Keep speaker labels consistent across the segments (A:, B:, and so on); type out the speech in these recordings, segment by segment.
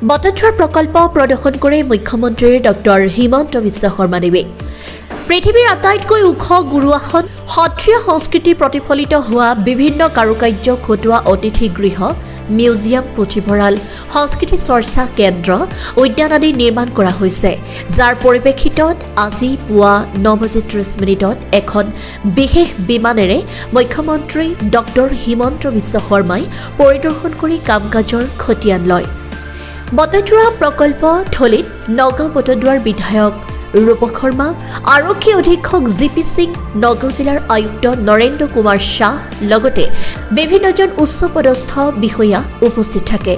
A: বটদ্ৰৱাৰ প্ৰকল্প প্ৰদৰ্শন কৰে মুখ্যমন্ত্ৰী ডক্টৰ হিমন্ত বিশ্ব শৰ্মা দেৱে। পৃথিৱীৰ আটাইতকৈ ওখ গুৰুআসন, সত্ৰীয় সংস্কৃতি প্ৰতিফলিত হোৱা বিভিন্ন কাৰুকাৰ্য খটুৱা অতিথি গৃহ, মিউজিয়াম, পুথিভঁৰাল, সংস্কৃতি চৰ্চা কেন্দ্ৰ, উদ্যান আদি নিৰ্মাণ কৰা হৈছে, যাৰ পৰিপ্ৰেক্ষিতত আজি পুৱা 9:30 এখন বিশেষ বিমানেৰে মুখ্যমন্ত্ৰী ডক্টৰ হিমন্ত বিশ্ব শৰ্মাই পৰিদৰ্শন কৰি কাম কাজৰ খতিয়ান লয়। বটদ্ৰৱা প্ৰকল্প থলীত নগাঁও বটদ্ৰৱাৰ বিধায়ক ৰূপক শৰ্মা, আৰক্ষী অধীক্ষক জি.পি. সিং, নগাঁও জিলাৰ আয়ুক্ত নৰেন্দ্ৰ কুমাৰ শ্বাহ লগতে বিভিন্নজন উচ্চপদস্থ বিষয়া উপস্থিত থাকে।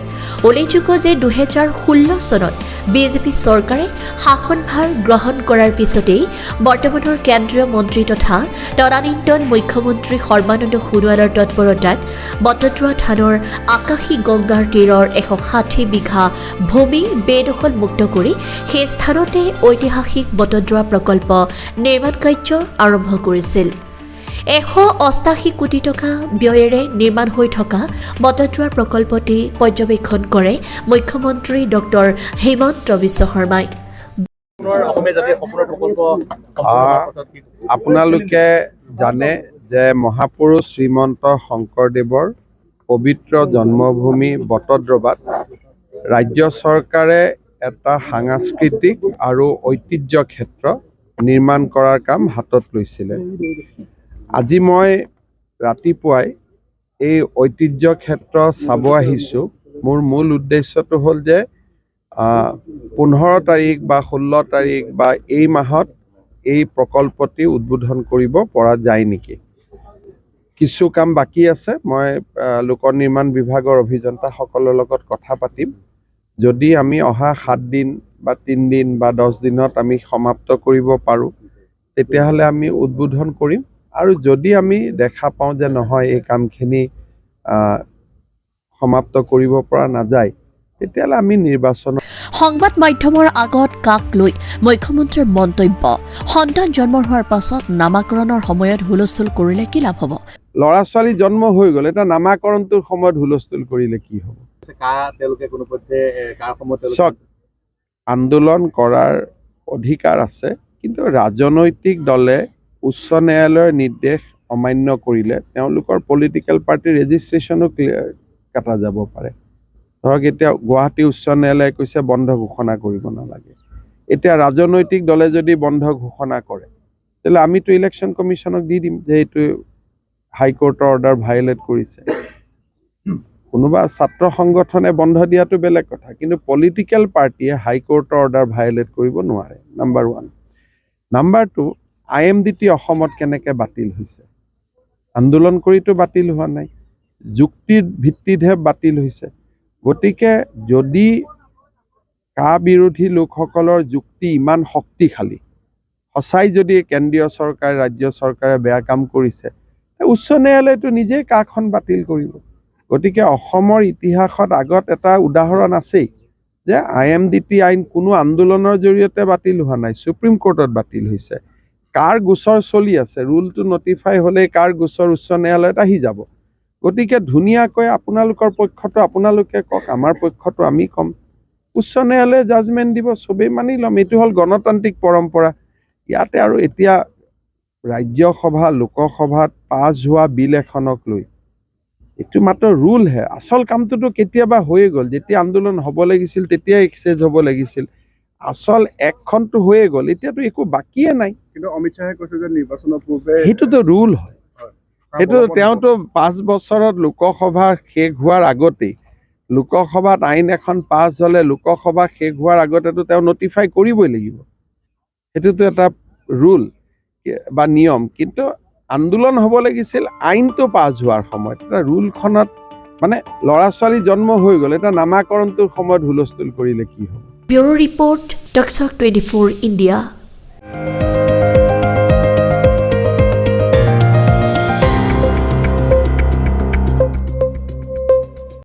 A: উল্লেখযোগ্য যে 2016 চনত বিজেপি চৰকাৰে শাসনভাৰ গ্ৰহণ কৰাৰ পিছতেই বৰ্তমানৰ কেন্দ্ৰীয় মন্ত্ৰী তথা তদানীন্তন মুখ্যমন্ত্ৰী সৰ্বানন্দ সোণোৱালৰ তৎপৰতাত বটদ্ৰৱা থানৰ আকাশী গংগাৰ তীৰৰ 160 বিঘা ভূমি বেদখল মুক্ত কৰি সেই স্থানতে ঐতিহাসিক বটদ্ৰৱা প্ৰকল্প নিৰ্মাণ কাৰ্য আৰম্ভ কৰিছিল। 188 কোটি টকা ব্যয়েৰে নিৰ্মাণ হৈ থকা বটদ্ৰৱা প্ৰকল্পটি পৰ্যবেক্ষণ কৰে মুখ্যমন্ত্ৰী ডক্টৰ হিমন্ত বিশ্ব শৰ্মাই।
B: আপোনালোকে জানে যে মহাপুৰুষ শ্ৰীমন্ত শংকৰদেৱৰ পবিত্ৰ জন্মভূমি বটদ্ৰৱাত ৰাজ্য চৰকাৰে এটা সাংস্কৃতিক আৰু ঐতিহ্য ক্ষেত্ৰ নিৰ্মাণ কৰাৰ কাম হাতত লৈছিলে। আজি মই ৰাতিপুৱাই এই ঐতিহ্য ক্ষেত্ৰ চাব আহিছোঁ। মোৰ মূল উদ্দেশ্যটো হ'ল যে 15 তাৰিখ বা 16 তাৰিখ বা এই মাহত এই প্ৰকল্পটি উদ্বোধন কৰিব পৰা যায় নেকি। কিছু কাম বাকী আছে। মই লোক নিৰ্মাণ বিভাগৰ অভিযন্তাসকলৰ লগত কথা পাতিম। যদি আমি অহা 7 দিন বা 3 দিন বা 10 দিনত আমি সমাপ্ত কৰিব পাৰোঁ, তেতিয়াহ'লে আমি উদ্বোধন কৰিম। আৰু যদি আমি দেখা পাওঁ যে নহয় এই কামখিনি সমাপ্ত কৰিব পৰা নাযায়, তেতিয়াহ'লে আমি নিৰ্বাচন।
A: সংবাদ মাধ্যমৰ আগত কাক লৈ মুখ্যমন্ত্ৰীৰ মন্তব্য, সন্তান জন্ম হোৱাৰ পাছত নামাকৰণৰ সময়ত হুলস্থুল কৰিলে কি লাভ হ'ব?
B: ল'ৰা ছোৱালী জন্ম হৈ গ'ল, এটা নামাকৰণটোৰ সময়ত হুলস্থুল কৰিলে কি হ'ব? আন্দোলন কৰাৰ অধিকাৰ আছে, কিন্তু ৰাজনৈতিক দলে উচ্চ ন্যায়ালয়ৰ নিৰ্দেশ অমান্য কৰিলে তেওঁলোকৰ পলিটিকেল পাৰ্টি ৰেজিষ্ট্ৰেশ্যনো কাটা যাব পাৰে। ধৰক এতিয়া গুৱাহাটী উচ্চ ন্যায়ালয়ে কৈছে বন্ধ ঘোষণা কৰিব নালাগে। এতিয়া ৰাজনৈতিক দলে যদি বন্ধ ঘোষণা কৰে, তেতিয়াহ'লে আমিতো ইলেকশ্যন কমিশ্যনক দি দিম যে এইটো হাইকোৰ্টৰ অৰ্ডাৰ ভায়োলেট কৰিছে। কোনোবা ছাত্ৰ সংগঠনে বন্ধ দিয়াটো বেলেগ কথা, কিন্তু পলিটিকেল পাৰ্টিয়ে হাইকোৰ্টৰ অৰ্ডাৰ ভায়োলেট কৰিব নোৱাৰে। নাম্বাৰ 1। নাম্বাৰ 2, IMDT অসমত কেনেকৈ বাতিল হৈছে? আন্দোলন কৰিতো বাতিল হোৱা নাই, যুক্তিৰ ভিত্তিতহে বাতিল হৈছে। গতিকে যদি কা বিৰোধী লোকসকলৰ যুক্তি ইমান শক্তিশালী, সঁচাই যদি কেন্দ্ৰীয় চৰকাৰ ৰাজ্য চৰকাৰে বেয়া কাম কৰিছে, উচ্চ ন্যায়ালয়টো নিজেই কাখন বাতিল কৰিব। গতিকে অসমৰ ইতিহাসত আগত এটা উদাহৰণ আছেই যে IMDT আইন কোনো আন্দোলনৰ জৰিয়তে বাতিল হোৱা নাই, সুপ্ৰিম কোৰ্টত বাতিল হৈছে। কাৰ গোচৰ চলি আছে, ৰুলটো নটিফাই হ'লেই কাৰ গোচৰ উচ্চ ন্যায়ালয়ত আহি যাব। গতিকে ধুনীয়াকৈ আপোনালোকৰ পক্ষটো আপোনালোকে কওক, আমাৰ পক্ষটো আমি ক'ম। উচ্চ ন্যায়ালয়ে জাজমেণ্ট দিব, চবেই মানি ল'ম। এইটো হ'ল গণতান্ত্ৰিক পৰম্পৰা। ইয়াতে আৰু এতিয়া ৰাজ্যসভা লোকসভাত পাছ হোৱা বিল এখনক লৈ এইটো মাত্ৰ ৰুলহে। আচল কামটোতো কেতিয়াবা হৈয়ে গ'ল। যেতিয়া আন্দোলন হ'ব লাগিছিল তেতিয়াই এক্সেজ হ'ব লাগিছিল। আচল একখনটো হৈয়ে গ'ল, এতিয়াতো একো বাকীয়ে নাই।
C: কিন্তু অমিত শ্বাহে কৈছে যে নিৰ্বাচনৰ পূৰ্বে
B: সেইটোতো ৰুল হয়। সেইটো তেওঁতো 5 বছৰত লোকসভা শেষ হোৱাৰ আগতেই, লোকসভাত আইন এখন পাছ হ'লে লোকসভা শেষ হোৱাৰ আগতেতো তেওঁ নটিফাই কৰিবই লাগিব। সেইটোতো এটা ৰুল বা নিয়ম। কিন্তু আন্দোলন হ'ব লাগিছিল আইনটো পাছ হোৱাৰ সময়ত। এটা ৰুলখনত মানে ল'ৰা ছোৱালী জন্ম হৈ গ'ল, এটা নামাকৰণটোৰ সময়ত হুলস্থুল কৰিলে কি হ'ব?
A: ব্যুৰো ৰিপৰ্ট, টকচক 24 ইণ্ডিয়া।